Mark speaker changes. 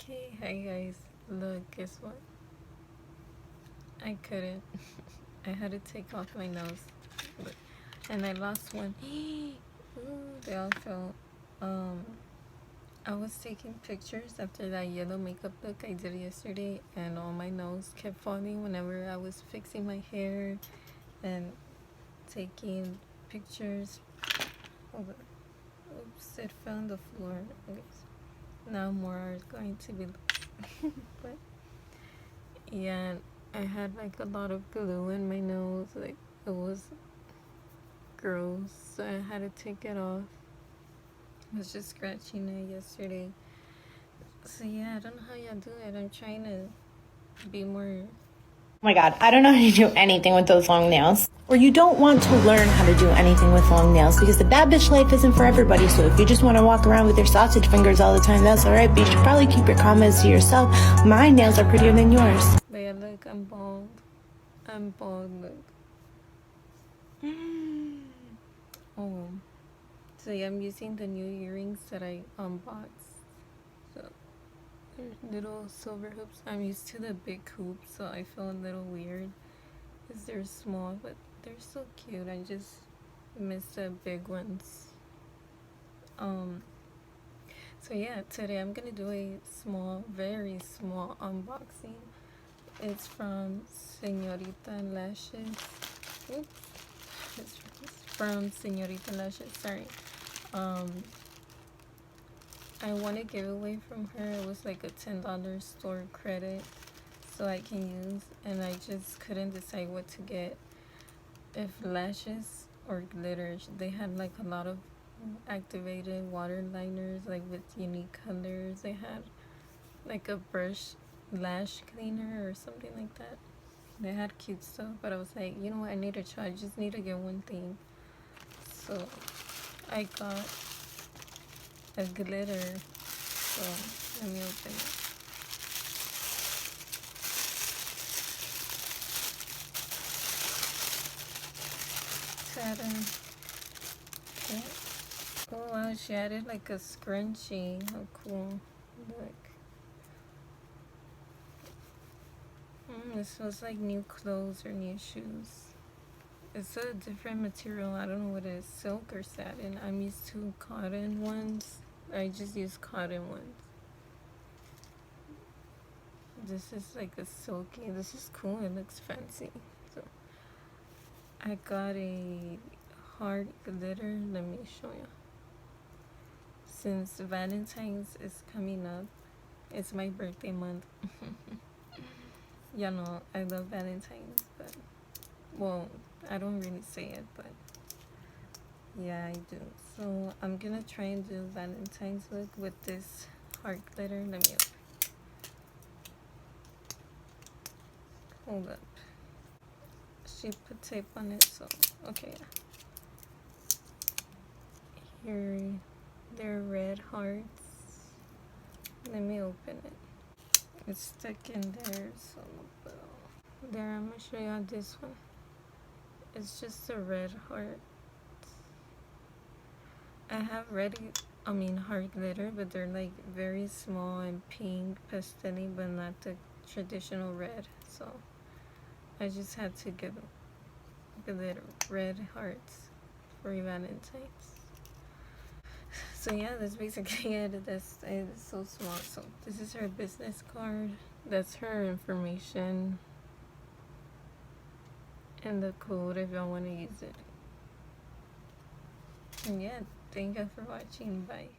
Speaker 1: Okay, hi guys. Look, guess what? I couldn't. I had to take off my nose. And I lost one. Ooh, they all fell. I was taking pictures after that yellow makeup look I did yesterday, and all my nose kept falling whenever I was fixing my hair and taking pictures. Hold on. Oops, it fell on the floor. Okay. Now more are going to be but yeah, I had like a lot of glue in my nose, like it was gross, so I had to take it off. I was just scratching it yesterday. So yeah, I don't know how y'all do it. I'm trying to be more.
Speaker 2: Oh my god, I don't know how to do anything with those long nails. Or you don't want to learn how to do anything with long nails because the bad bitch life isn't for everybody. So if you just want to walk around with your sausage fingers all the time, that's alright, but you should probably keep your comments to yourself. My nails are prettier than yours.
Speaker 1: But yeah, look, I'm bald. I'm bald, look. Oh. So yeah, I'm using the new earrings that I unboxed. So there's little silver hoops. I'm used to the big hoops, so I feel a little weird because they're small, but they're so cute. I just miss the big ones. So yeah, today I'm gonna do a small, very small unboxing. It's from Señorita Lashes. Oops. It's from Señorita Lashes, sorry. I won a giveaway from her. It was like a $10 store credit so I can use, and I just couldn't decide what to get, if lashes or glitter. They had like a lot of activated water liners, like with unique colors. They had like a brush lash cleaner or something like that. They had cute stuff, but I was like, you know what, I need to try. I just need to get one thing. So I got a glitter. So let me open it. Ta-da. Okay. Oh wow, she added like a scrunchie. How cool. Look. This smells like new clothes or new shoes. It's a different material. I don't know what it is. Silk or satin. I'm used to cotton ones. I just use cotton ones. This is like a silky. This is cool. It looks fancy. So I got a hard glitter. Let me show you. Since Valentine's is coming up, it's my birthday month. Y'all know I love Valentine's, but well, I don't really say it, but yeah, I do. So I'm gonna try and do Valentine's look with this heart glitter. Let me hold up. She put tape on it, so okay. Here, they're red hearts. Let me open it. It's stuck in there, so there. I'm gonna show you this one. It's just a red heart. I have heart glitter, but they're like very small and pink, pastel, but not the traditional red. So I just had to get glitter red hearts for Valentine's. So yeah, that's basically it. It's so small. So this is her business card. That's her information and the code if y'all want to use it. And yeah, thank you for watching. Bye.